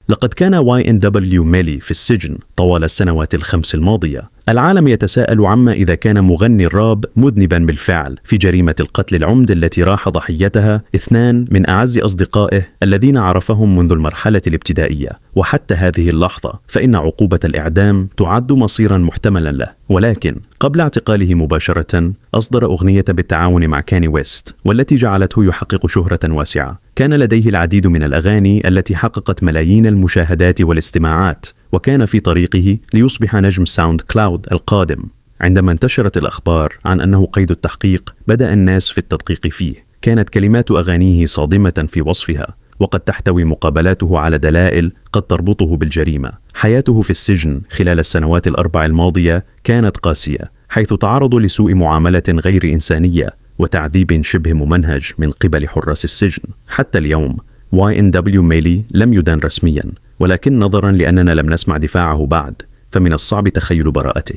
لقد كان YNW ميلي في السجن طوال السنوات الخمس الماضية. العالم يتساءل عما إذا كان مغني الراب مذنبا بالفعل في جريمة القتل العمد التي راح ضحيتها اثنان من أعز أصدقائه الذين عرفهم منذ المرحلة الابتدائية. وحتى هذه اللحظة فإن عقوبة الإعدام تعد مصيرا محتملا له. ولكن قبل اعتقاله مباشرة أصدر أغنية بالتعاون مع كاني ويست، والتي جعلته يحقق شهرة واسعة. كان لديه العديد من الأغاني التي حققت ملايين المشاهدات والاستماعات، وكان في طريقه ليصبح نجم ساوند كلاود القادم. عندما انتشرت الأخبار عن أنه قيد التحقيق، بدأ الناس في التدقيق فيه. كانت كلمات أغانيه صادمة في وصفها، وقد تحتوي مقابلاته على دلائل قد تربطه بالجريمة. حياته في السجن خلال السنوات الأربع الماضية كانت قاسية، حيث تعرض لسوء معاملة غير إنسانية وتعذيب شبه ممنهج من قبل حراس السجن. حتى اليوم YNW ميلي لم يدان رسميا، ولكن نظرا لأننا لم نسمع دفاعه بعد، فمن الصعب تخيل براءته.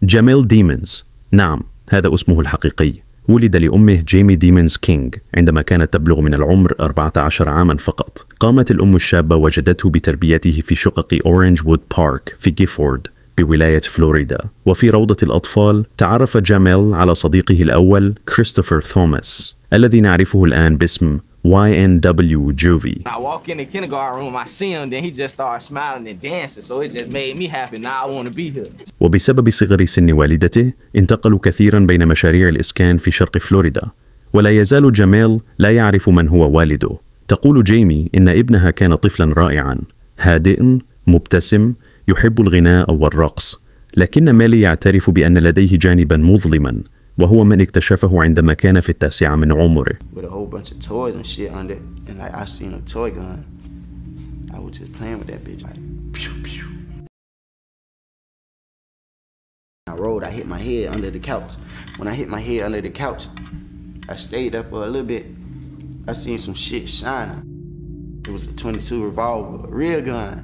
جاميل ديمونز، نعم هذا اسمه الحقيقي، ولد لأمه جيمي ديمونز كينغ عندما كانت تبلغ من العمر 14 عاما فقط. قامت الأم الشابة وجدته بتربيته في شقق أورنج وود بارك في جيفورد بولاية فلوريدا. وفي روضة الأطفال تعرف جاميل على صديقه الأول كريستوفر توماس الذي نعرفه الآن باسم YNW Juvie. I walk in the kindergarten room, I see him, then he just started smiling and dancing, so it just made me happy. Now I want to be here. وبسبب صغر سن والدته انتقلوا كثيرا بين مشاريع الإسكان في شرق فلوريدا، ولا يزال جاميل لا يعرف من هو والده. تقول جيمي إن ابنها كان طفلا رائعا، هادئ، مبتسم، يحب الغناء والرقص، لكن ميلي يعترف بأن لديه جانبا مظلما، وهو من اكتشفه عندما كان في 9 من عمره. I hit my head under the couch. When I hit my head under the couch, I stayed there for a little bit. I seen some shit shining. It was a .22 revolver, a real gun.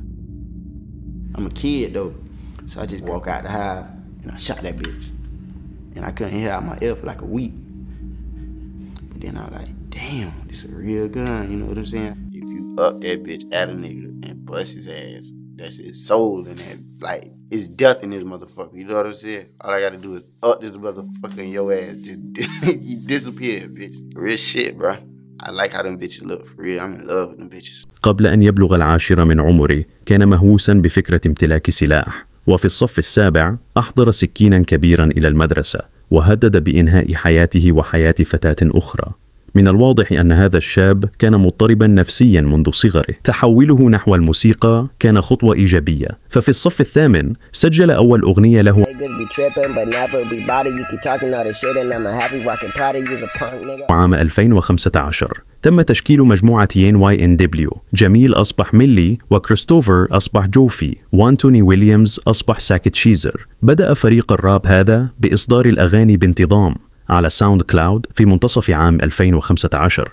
I'm a kid though, so I just walk out the house and I shot that bitch. And I couldn't hear out my ear for like a week. But then I was like, damn, this is a real gun, you know what I'm saying? If you up that bitch at a nigga and bust his ass, that's his soul in that. Like, it's death in this motherfucker, you know what I'm saying? All I gotta do is up this motherfucker in your ass, just you disappear, bitch. Real shit, bro. I like how them bitches look, for real. I'm in love with them bitches. قبل أن يبلغ 10 من عمره كان مهووسا بفكرة امتلاك سلاح، وفي الصف السابع أحضر سكينا كبيرا إلى المدرسة وهدد بإنهاء حياته وحياة فتاة أخرى. من الواضح أن هذا الشاب كان مضطربا نفسيا منذ صغره. تحوله نحو الموسيقى كان خطوة إيجابية، ففي الصف الثامن سجل أول أغنية له عام 2015. تم تشكيل مجموعة YNW. جميل أصبح ميلي، وكريستوفر أصبح جوفي، وأنتوني ويليامز أصبح ساكت شيزر. بدأ فريق الراب هذا بإصدار الأغاني بانتظام على ساوند كلاود في منتصف عام 2015،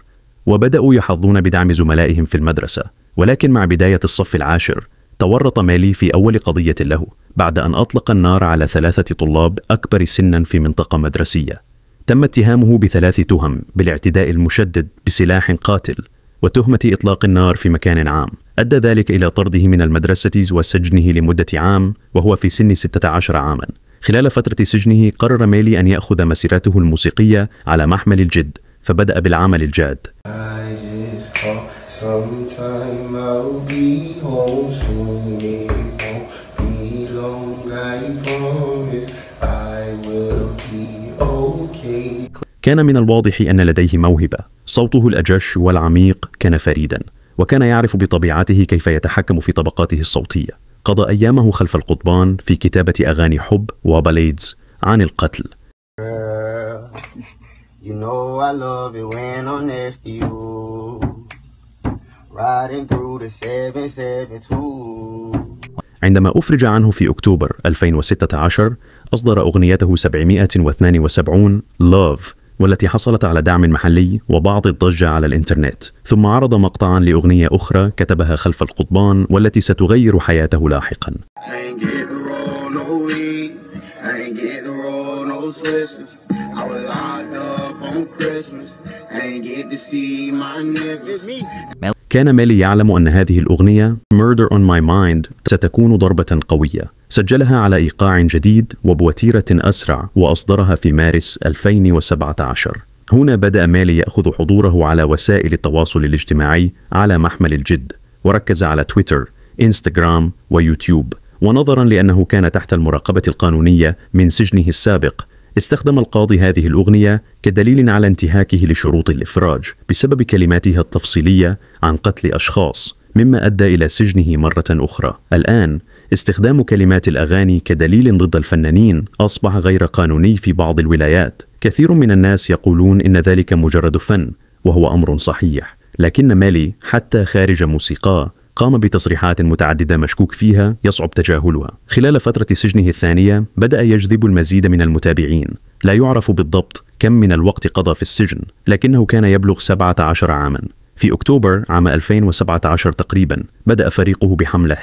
وبدأوا يحظون بدعم زملائهم في المدرسة. ولكن مع بداية الصف العاشر تورط ميلي في أول قضية له بعد أن أطلق النار على 3 طلاب أكبر سنا في منطقة مدرسية. تم اتهامه ب3 تهم: بالاعتداء المشدد بسلاح قاتل، وتهمة إطلاق النار في مكان عام. أدى ذلك إلى طرده من المدرسة وسجنه لمدة عام وهو في سن 16 عاما. خلال فترة سجنه قرر ميلي أن يأخذ مسيرته الموسيقية على محمل الجد، فبدأ بالعمل الجاد. كان من الواضح أن لديه موهبة. صوته الأجش والعميق كان فريدا، وكان يعرف بطبيعته كيف يتحكم في طبقاته الصوتية. قضى أيامه خلف القضبان في كتابة أغاني حب وباليدز عن القتل. عندما أفرج عنه في أكتوبر 2016 أصدر أغنيته 772 Love، والتي حصلت على دعم محلي وبعض الضجة على الإنترنت. ثم عرض مقطعا لأغنية أخرى كتبها خلف القضبان والتي ستغير حياته لاحقا. كان ميلي يعلم أن هذه الأغنية Murder on My Mind ستكون ضربة قوية. سجلها على إيقاع جديد وبوتيرة أسرع وأصدرها في مارس 2017. هنا بدأ ميلي يأخذ حضوره على وسائل التواصل الاجتماعي على محمل الجد، وركز على تويتر، إنستغرام ويوتيوب. ونظرا لأنه كان تحت المراقبة القانونية من سجنه السابق، استخدم القاضي هذه الأغنية كدليل على انتهاكه لشروط الإفراج بسبب كلماتها التفصيلية عن قتل أشخاص، مما أدى إلى سجنه مرة أخرى. الآن استخدام كلمات الأغاني كدليل ضد الفنانين أصبح غير قانوني في بعض الولايات. كثير من الناس يقولون إن ذلك مجرد فن، وهو أمر صحيح، لكن ميلي حتى خارج موسيقاه قام بتصريحات متعددة مشكوك فيها يصعب تجاهلها. خلال فترة سجنه الثانية بدأ يجذب المزيد من المتابعين. لا يعرف بالضبط كم من الوقت قضى في السجن، لكنه كان يبلغ 17 عاما. في أكتوبر عام 2017 تقريبا بدأ فريقه بحملة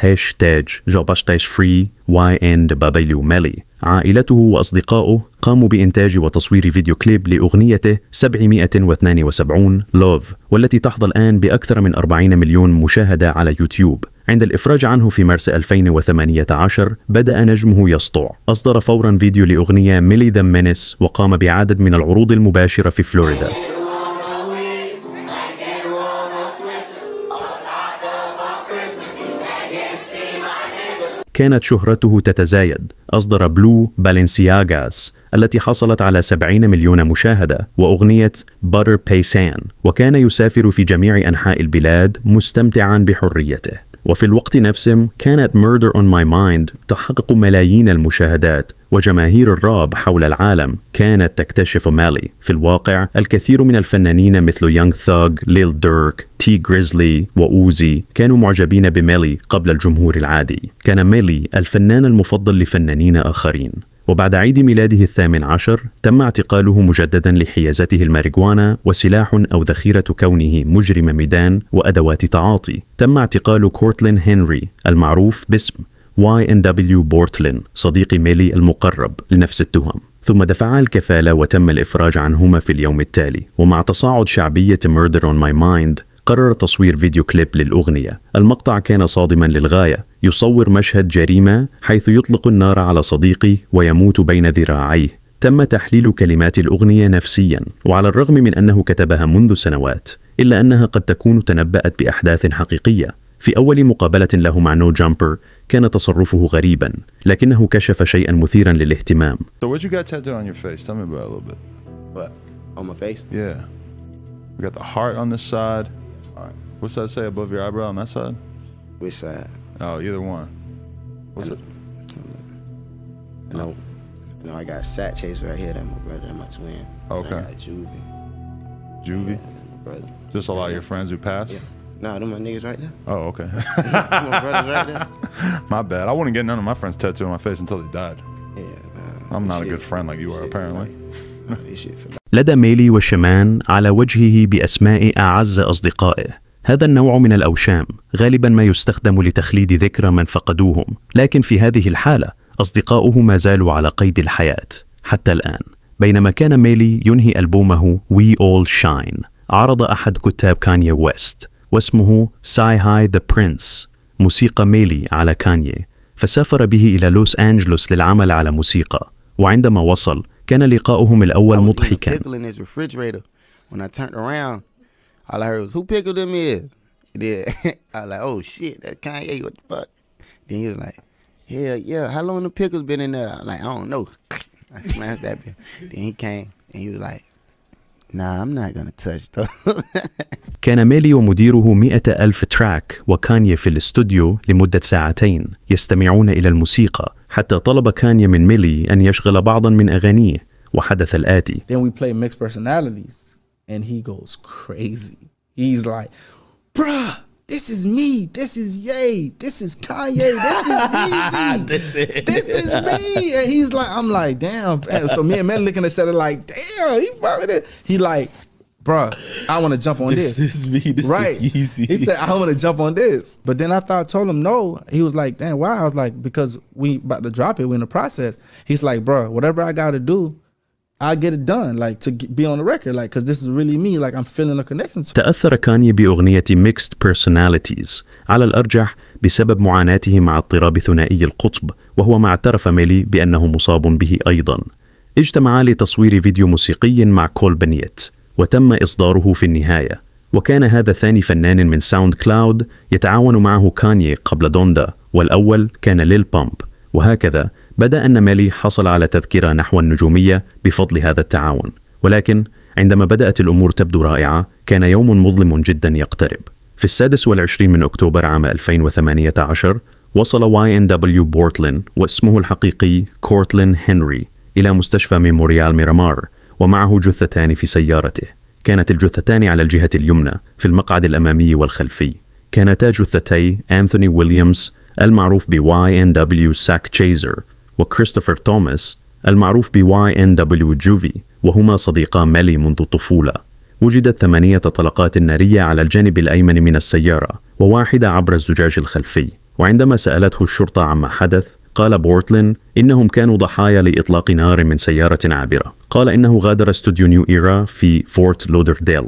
#JobastijsFree YNW Melly. عائلته وأصدقائه قاموا بإنتاج وتصوير فيديو كليب لأغنيته 772 Love، والتي تحظى الآن بأكثر من 40 مليون مشاهدة على يوتيوب. عند الإفراج عنه في مارس 2018 بدأ نجمه يسطع. أصدر فورا فيديو لأغنية Millie the Menace، وقام بعدد من العروض المباشرة في فلوريدا. كانت شهرته تتزايد. أصدر بلو بالنسياغاس التي حصلت على 70 مليون مشاهدة، وأغنية Butter Paysan، وكان يسافر في جميع أنحاء البلاد مستمتعا بحريته. وفي الوقت نفسه كانت Murder on My Mind تحقق ملايين المشاهدات، وجماهير الراب حول العالم كانت تكتشف مالي. في الواقع الكثير من الفنانين مثل يونغ ثوغ، ليل ديرك، تي غريزلي وأوزي كانوا معجبين بميلي قبل الجمهور العادي. كان ميلي الفنان المفضل لفنانين آخرين. وبعد عيد ميلاده 18 تم اعتقاله مجددا لحيازته الماريجوانا وسلاح أو ذخيرة كونه مجرم ميدان وأدوات تعاطي. تم اعتقال كورتلين هنري المعروف باسم YNW بورتلين صديق ميلي المقرب لنفس التهم، ثم دفعا الكفالة وتم الإفراج عنهما في اليوم التالي. ومع تصاعد شعبية Murder on My Mind قرر تصوير فيديو كليب للأغنية. المقطع كان صادما للغاية، يصور مشهد جريمة حيث يطلق النار على صديقي ويموت بين ذراعيه. تم تحليل كلمات الأغنية نفسيا، وعلى الرغم من أنه كتبها منذ سنوات إلا أنها قد تكون تنبأت بأحداث حقيقية. في أول مقابلة له مع No Jumper كان تصرفه غريبا، لكنه كشف شيئا مثيرا للاهتمام. So what you got tattooed on your face? Tell me about it a little bit. What? On my face? Yeah. We got the heart on this side. All right. What's that say above your eyebrow on that side? Which side? Oh, either one. What's it? No, I got Sat Chase right here. That's my brother. That's my twin. Okay. And I got Juvie. Juvie? Yeah, that's my brother. Just a lot of your friends who passed? Yeah. Nah, them my niggas right there. Oh, okay. My brothers right there. My bad. I wouldn't get none of my friends tattooed on my face until they died. Yeah, nah. I'm not a good friend like you are, apparently. This shit for life. لدى ميلي وشمان على وجهه بأسماء أعز أصدقائه. هذا النوع من الأوشام غالبا ما يستخدم لتخليد ذكرى من فقدوهم، لكن في هذه الحالة أصدقاؤه ما زالوا على قيد الحياة حتى الآن. بينما كان ميلي ينهي ألبومه We All Shine، عرض أحد كتاب كانيي ويست واسمه Sci-Hi the Prince موسيقى ميلي على كانيي، فسافر به إلى لوس أنجلوس للعمل على موسيقى. وعندما وصل كان لقاؤهم الأول مضحكا. When I turned around, all I heard was, "Who pickled them is?" Then I was like, "Oh shit, that's Kanye. What the fuck?" Then he was like, "Hell yeah, how long the pickles been in there?" I'm like, "I don't know." I smashed that bitch. Then he came and he was like, "Nah, I'm not gonna touch those." كان ميلي ومديره 100,000 تراك وكانيي في الاستوديو لمدة ساعتين يستمعون إلى الموسيقى، حتى طلب كانيي من ميلي أن يشغل بعضا من أغانيه، وحدث الآتي. Then we play mixed personalities and he goes crazy. He's like, "Bruh, this is me. This is Ye. This is Kanye. This is Yeezy. This is me." And he's like, I'm like, damn. So me and Mel looking at each other like, damn, he fucking it. He like, "Bruh, I want to jump on this. This is me. This right. is easy." He said, "I want to jump on this." But then after I told him no, he was like, "Damn, why?" I was like, "Because we about to drop it. We're in the process." He's like, "Bruh, whatever I got to do, I get it done, like to be on the record, like because this is really me, like I'm feeling a connection to. تأثر كاني بأغنية Mixed Personalities على الأرجح بسبب معاناته مع اضطراب ثنائي القطب، وهو ما اعترف ميلي بأنه مصاب به أيضا. اجتمعا لتصوير فيديو موسيقي مع كول بنيت، وتم إصداره في النهاية. وكان هذا ثاني فنان من ساوند كلاود يتعاون معه كاني قبل دوندا، والأول كان ليل بامب. وهكذا بدأ أن ميلي حصل على تذكرة نحو النجومية بفضل هذا التعاون. ولكن عندما بدأت الأمور تبدو رائعة، كان يوم مظلم جدا يقترب. في 26 من أكتوبر عام 2018 وصل YNW بورتلين واسمه الحقيقي كورتلين هنري إلى مستشفى ميموريال ميرامار، ومعه جثتان في سيارته. كانت الجثتان على الجهة اليمنى في المقعد الأمامي والخلفي. كانتا جثتي أنثوني ويليامز المعروف ب YNW ساك تشيزر، وكريستوفر توماس المعروف ب YNW جوفي، وهما صديقا ميلي منذ الطفولة. وجدت 8 طلقات نارية على الجانب الأيمن من السيارة، وواحدة عبر الزجاج الخلفي. وعندما سألته الشرطة عما حدث، قال بورتلين إنهم كانوا ضحايا لإطلاق نار من سيارة عابرة. قال إنه غادر استوديو نيو إيرا في فورت لودرديل،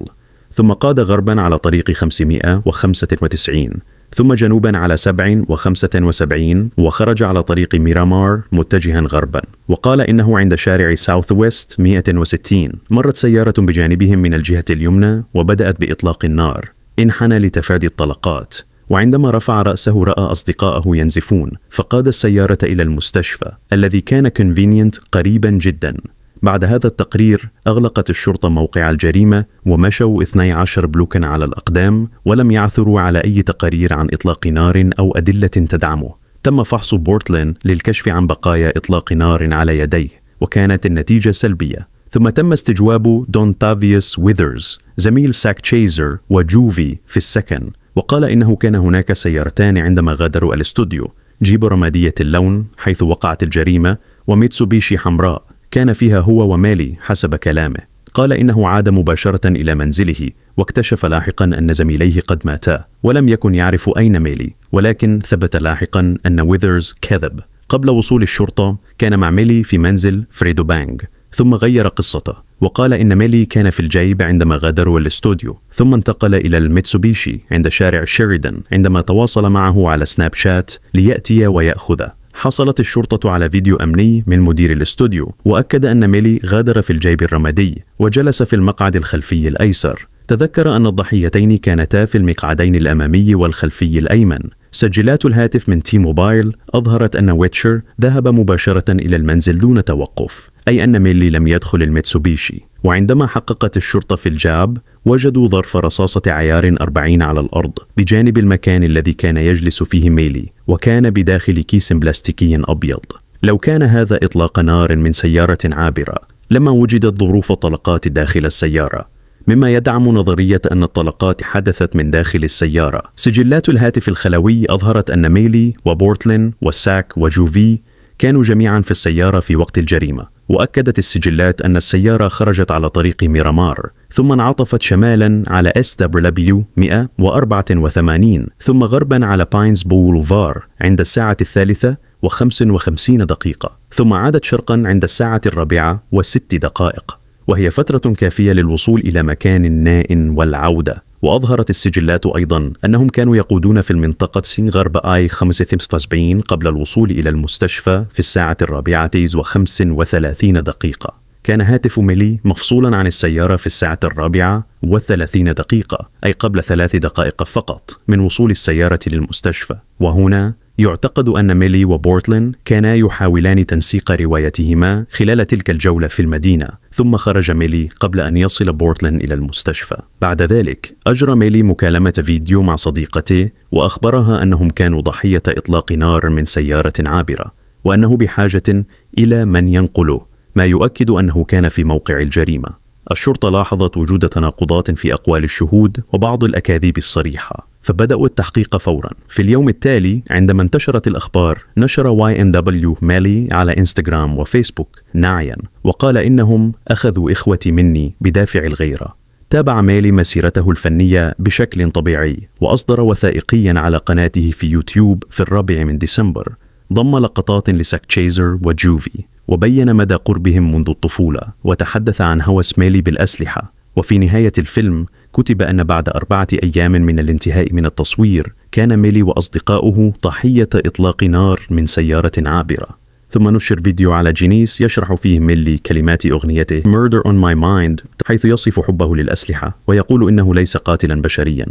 ثم قاد غربا على طريق 595، ثم جنوبا على 7 و75، وخرج على طريق ميرامار متجها غربا. وقال إنه عند شارع ساوث ويست 160 مرت سيارة بجانبهم من الجهة اليمنى وبدأت بإطلاق النار. انحنى لتفادي الطلقات، وعندما رفع رأسه رأى أصدقائه ينزفون، فقاد السيارة إلى المستشفى الذي كان convenient قريبا جدا. بعد هذا التقرير أغلقت الشرطة موقع الجريمة ومشوا 12 بلوكا على الأقدام، ولم يعثروا على أي تقارير عن إطلاق نار أو أدلة تدعمه. تم فحص بورتلين للكشف عن بقايا إطلاق نار على يديه، وكانت النتيجة سلبية. ثم تم استجواب دونتافيوس ويذرز زميل ساك تشيزر وجوفي في السكن، وقال إنه كان هناك سيارتان عندما غادروا الاستوديو، جيب رمادية اللون حيث وقعت الجريمة، وميتسوبيشي حمراء كان فيها هو وميلي حسب كلامه. قال إنه عاد مباشرة إلى منزله، واكتشف لاحقا أن زميليه قد ماتا، ولم يكن يعرف أين ميلي، ولكن ثبت لاحقا أن ويذرز كذب. قبل وصول الشرطة كان مع ميلي في منزل فريدو بانغ، ثم غير قصته وقال إن ميلي كان في الجيب عندما غادروا الاستوديو، ثم انتقل إلى الميتسوبيشي عند شارع شيريدان عندما تواصل معه على سناب شات ليأتي ويأخذه. حصلت الشرطة على فيديو أمني من مدير الاستوديو، وأكد أن ميلي غادر في الجيب الرمادي وجلس في المقعد الخلفي الأيسر. تذكر أن الضحيتين كانتا في المقعدين الأمامي والخلفي الأيمن. سجلات الهاتف من تي موبايل أظهرت أن ويتشر ذهب مباشرة إلى المنزل دون توقف، أي أن ميلي لم يدخل الميتسوبيشي. وعندما حققت الشرطة في الجاب وجدوا ظرف رصاصة عيار 40 على الأرض بجانب المكان الذي كان يجلس فيه ميلي، وكان بداخل كيس بلاستيكي أبيض. لو كان هذا إطلاق نار من سيارة عابرة لما وجدت ظروف طلقات داخل السيارة، مما يدعم نظرية أن الطلقات حدثت من داخل السيارة. سجلات الهاتف الخلوي أظهرت أن ميلي وبورتلين وساك وجوفي كانوا جميعا في السيارة في وقت الجريمة. وأكدت السجلات أن السيارة خرجت على طريق ميرامار، ثم انعطفت شمالا على SW 184، ثم غربا على باينز بولوفار عند 3:55، ثم عادت شرقا عند 4:06، وهي فترة كافية للوصول إلى مكان نائٍ والعودة. وأظهرت السجلات أيضا أنهم كانوا يقودون في المنطقة غرب I-75 قبل الوصول إلى المستشفى في 4:35. كان هاتف ميلي مفصولا عن السيارة في 4:30، أي قبل 3 دقائق فقط من وصول السيارة للمستشفى. وهنا يعتقد أن ميلي وبورتلين كانا يحاولان تنسيق روايتهما خلال تلك الجولة في المدينة، ثم خرج ميلي قبل أن يصل بورتلين إلى المستشفى. بعد ذلك أجرى ميلي مكالمة فيديو مع صديقته وأخبرها أنهم كانوا ضحية إطلاق نار من سيارة عابرة، وأنه بحاجة إلى من ينقله، ما يؤكد أنه كان في موقع الجريمة. الشرطة لاحظت وجود تناقضات في أقوال الشهود وبعض الأكاذيب الصريحة، فبدأوا التحقيق فورا. في اليوم التالي عندما انتشرت الأخبار، نشر YNW ميلي على إنستغرام وفيسبوك ناعيا وقال إنهم أخذوا إخوتي مني بدافع الغيرة. تابع ميلي مسيرته الفنية بشكل طبيعي، وأصدر وثائقيا على قناته في يوتيوب في 4 من ديسمبر، ضم لقطات لساك تشيزر وجوفي، وبين مدى قربهم منذ الطفولة، وتحدث عن هوس ميلي بالأسلحة. وفي نهاية الفيلم كتب أن بعد 4 أيام من الانتهاء من التصوير كان ميلي وأصدقاؤه ضحية إطلاق نار من سيارة عابرة. ثم نشر فيديو على جينيس يشرح فيه ميلي كلمات أغنيته Murder on My Mind، حيث يصف حبه للأسلحة ويقول إنه ليس قاتلا بشريا.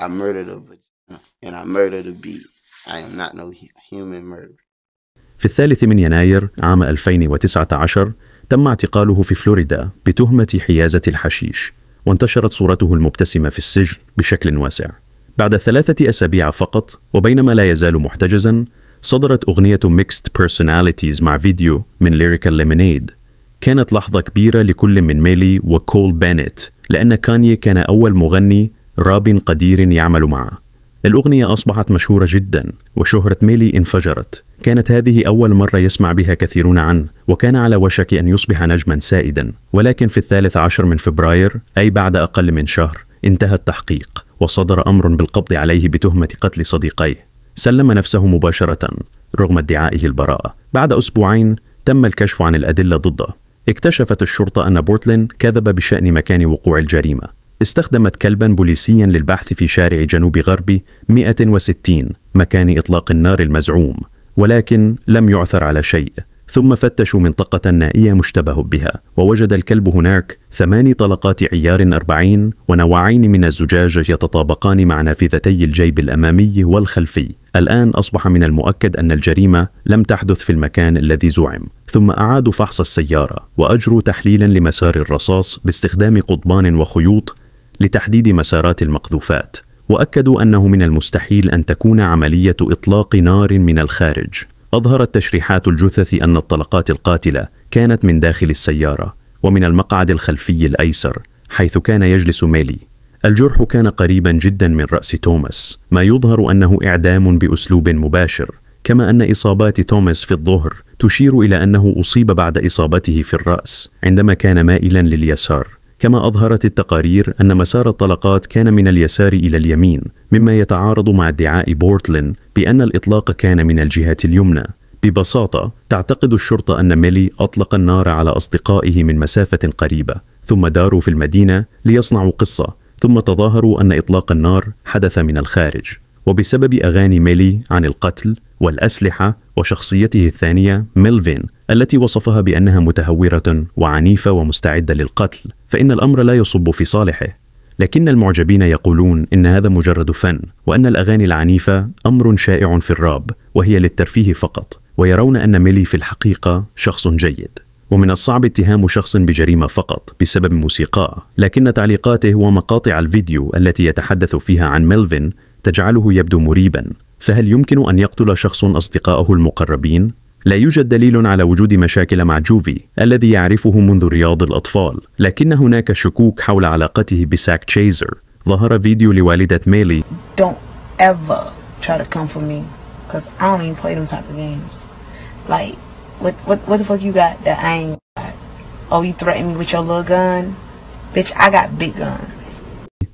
I murdered a vagina and I murdered a bee. I am not no human murderer. في 3 يناير عام 2019 تم اعتقاله في فلوريدا بتهمة حيازة الحشيش، وانتشرت صورته المبتسمة في السجن بشكل واسع. بعد 3 أسابيع فقط، وبينما لا يزال محتجزا، صدرت أغنية Mixed Personalities مع فيديو من Lyrical Lemonade. كانت لحظة كبيرة لكل من ميلي وكول بانيت، لأن كانيي كان أول مغني راب قدير يعمل معه. الأغنية أصبحت مشهورة جدا، وشهرة ميلي انفجرت. كانت هذه أول مرة يسمع بها كثيرون عنه، وكان على وشك أن يصبح نجما سائدا. ولكن في 13 من فبراير، أي بعد أقل من شهر، انتهى التحقيق، وصدر أمر بالقبض عليه بتهمة قتل صديقيه. سلم نفسه مباشرة رغم ادعائه البراءة. بعد أسبوعين تم الكشف عن الأدلة ضده. اكتشفت الشرطة أن بورتلين كذب بشأن مكان وقوع الجريمة. استخدمت كلبا بوليسيا للبحث في شارع جنوب غربي 160 مكان إطلاق النار المزعوم، ولكن لم يعثر على شيء. ثم فتشوا منطقة نائية مشتبه بها، ووجد الكلب هناك 8 طلقات عيار 40 ونوعين من الزجاج يتطابقان مع نافذتي الجيب الأمامي والخلفي. الآن أصبح من المؤكد أن الجريمة لم تحدث في المكان الذي زعم. ثم أعادوا فحص السيارة وأجروا تحليلا لمسار الرصاص باستخدام قضبان وخيوط لتحديد مسارات المقذوفات، وأكدوا أنه من المستحيل أن تكون عملية إطلاق نار من الخارج. أظهرت تشريحات الجثث أن الطلقات القاتلة كانت من داخل السيارة ومن المقعد الخلفي الأيسر حيث كان يجلس ميلي. الجرح كان قريبا جدا من رأس توماس، ما يظهر أنه إعدام بأسلوب مباشر، كما أن إصابات توماس في الظهر تشير إلى أنه أصيب بعد إصابته في الرأس عندما كان مائلا لليسار. كما أظهرت التقارير أن مسار الطلقات كان من اليسار إلى اليمين، مما يتعارض مع ادعاء بورتلين بأن الإطلاق كان من الجهة اليمنى. ببساطة، تعتقد الشرطة أن ميلي أطلق النار على أصدقائه من مسافة قريبة، ثم داروا في المدينة ليصنعوا قصة، ثم تظاهروا أن إطلاق النار حدث من الخارج. وبسبب أغاني ميلي عن القتل والأسلحة وشخصيته الثانية ميلفين التي وصفها بأنها متهورة وعنيفة ومستعدة للقتل، فإن الأمر لا يصب في صالحه. لكن المعجبين يقولون إن هذا مجرد فن، وأن الأغاني العنيفة أمر شائع في الراب وهي للترفيه فقط، ويرون أن ميلي في الحقيقة شخص جيد. ومن الصعب اتهام شخص بجريمة فقط بسبب موسيقاه، لكن تعليقاته ومقاطع الفيديو التي يتحدث فيها عن ميلفين تجعله يبدو مريبا. فهل يمكن أن يقتل شخص أصدقائه المقربين؟ لا يوجد دليل على وجود مشاكل مع جوفي الذي يعرفه منذ رياض الأطفال، لكن هناك شكوك حول علاقته بساك تشيزر. ظهر فيديو لوالدة ميلي Don't ever try to come for me because I don't even play them type of games. Like what the fuck you got that I ain't got? Oh, you threaten me with your little gun? Bitch, I got big guns.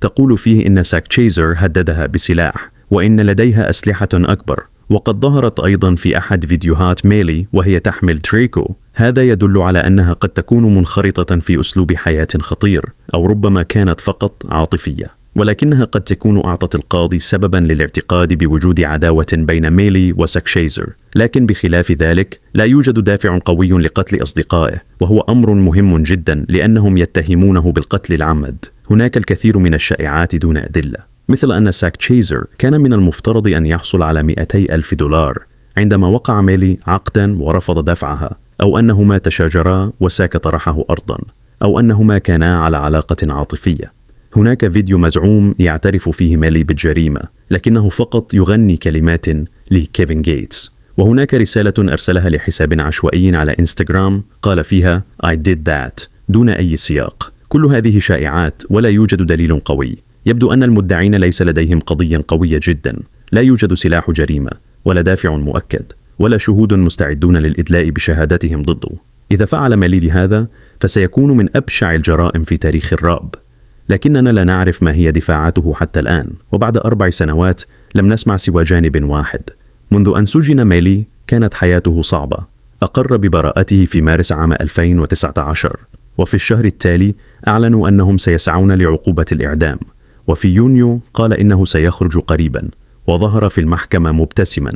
تقول فيه إن ساك تشيزر هددها بسلاح وإن لديها أسلحة أكبر. وقد ظهرت أيضا في أحد فيديوهات ميلي وهي تحمل تريكو. هذا يدل على أنها قد تكون منخرطة في أسلوب حياة خطير، أو ربما كانت فقط عاطفية، ولكنها قد تكون أعطت القاضي سببا للاعتقاد بوجود عداوة بين ميلي وساك تشيزر. لكن بخلاف ذلك لا يوجد دافع قوي لقتل أصدقائه، وهو أمر مهم جدا لأنهم يتهمونه بالقتل العمد. هناك الكثير من الشائعات دون أدلة، مثل أن ساك تشيزر كان من المفترض أن يحصل على $200,000 عندما وقع ميلي عقدا ورفض دفعها، أو أنهما تشاجرا وساك طرحه أرضا، أو أنهما كانا على علاقة عاطفية. هناك فيديو مزعوم يعترف فيه ميلي بالجريمة، لكنه فقط يغني كلمات لكيفن غيتس. وهناك رسالة أرسلها لحساب عشوائي على إنستغرام قال فيها I did that دون أي سياق. كل هذه شائعات ولا يوجد دليل قوي. يبدو أن المدعين ليس لديهم قضية قوية جدا، لا يوجد سلاح جريمة ولا دافع مؤكد ولا شهود مستعدون للإدلاء بشهاداتهم ضده. إذا فعل ميلي هذا فسيكون من أبشع الجرائم في تاريخ الراب، لكننا لا نعرف ما هي دفاعاته حتى الآن، وبعد 4 سنوات لم نسمع سوى جانب واحد، منذ أن سجن ميلي كانت حياته صعبة. أقر ببراءته في مارس عام 2019، وفي الشهر التالي أعلنوا أنهم سيسعون لعقوبة الإعدام، وفي يونيو قال إنه سيخرج قريبا، وظهر في المحكمة مبتسما.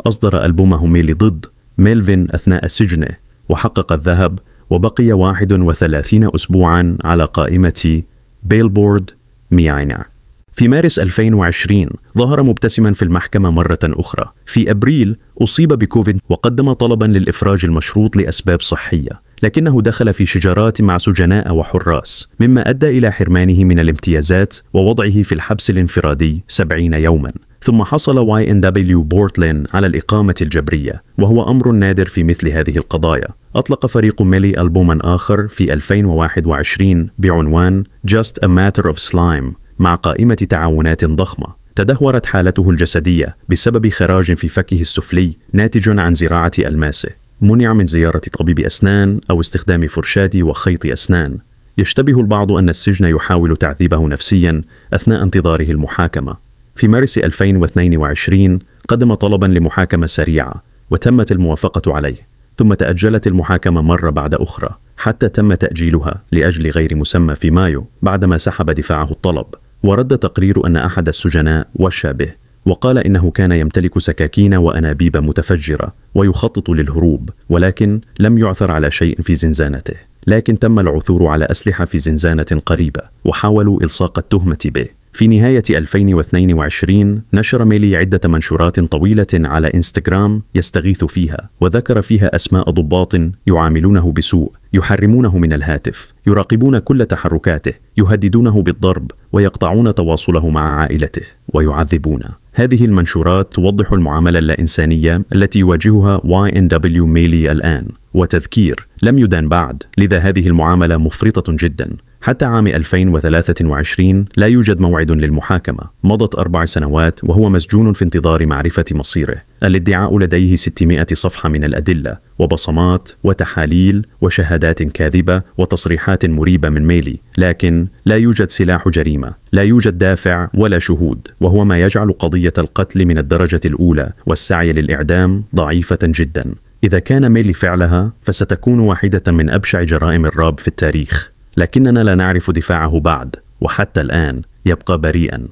أصدر ألبومه ميلي ضد ميلفين أثناء سجنه، وحقق الذهب، وبقي 31 أسبوعا على قائمة بيلبورد 100. في مارس 2020 ظهر مبتسما في المحكمة مرة أخرى. في أبريل أصيب بكوفيد وقدم طلبا للإفراج المشروط لأسباب صحية، لكنه دخل في شجارات مع سجناء وحراس، مما أدى إلى حرمانه من الامتيازات ووضعه في الحبس الانفرادي 70 يوما. ثم حصل YNW بورتلين على الإقامة الجبرية، وهو أمر نادر في مثل هذه القضايا. أطلق فريق ميلي ألبوما آخر في 2021 بعنوان Just a Matter of Slime مع قائمة تعاونات ضخمة. تدهورت حالته الجسدية بسبب خراج في فكه السفلي ناتج عن زراعة ألماسه. منع من زيارة طبيب أسنان أو استخدام فرشاة وخيط أسنان. يشتبه البعض أن السجن يحاول تعذيبه نفسيا أثناء انتظاره المحاكمة. في مارس 2022 قدم طلبا لمحاكمة سريعة، وتمت الموافقة عليه، ثم تأجلت المحاكمة مرة بعد أخرى حتى تم تأجيلها لأجل غير مسمى في مايو بعدما سحب دفاعه الطلب. ورد تقرير أن أحد السجناء وشى به، وقال إنه كان يمتلك سكاكين وأنابيب متفجرة ويخطط للهروب، ولكن لم يعثر على شيء في زنزانته. لكن تم العثور على أسلحة في زنزانة قريبة، وحاولوا إلصاق التهمة به. في نهاية 2022 نشر ميلي عدة منشورات طويلة على إنستغرام يستغيث فيها، وذكر فيها أسماء ضباط يعاملونه بسوء، يحرمونه من الهاتف، يراقبون كل تحركاته، يهددونه بالضرب، ويقطعون تواصله مع عائلته، ويعذبونه. هذه المنشورات توضح المعاملة اللا إنسانية التي يواجهها YNW ميلي الآن. وتذكير: لم يدان بعد، لذا هذه المعاملة مفرطة جدا. حتى عام 2023 لا يوجد موعد للمحاكمة. مضت 4 سنوات وهو مسجون في انتظار معرفة مصيره. الادعاء لديه 600 صفحة من الأدلة وبصمات وتحاليل وشهادات كاذبة وتصريحات مريبة من ميلي، لكن لا يوجد سلاح جريمة، لا يوجد دافع ولا شهود، وهو ما يجعل قضية القتل من الدرجة الأولى والسعي للإعدام ضعيفة جدا. إذا كان ميلي فعلها فستكون واحدة من أبشع جرائم الراب في التاريخ، لكننا لا نعرف دفاعه بعد، وحتى الآن يبقى بريئا.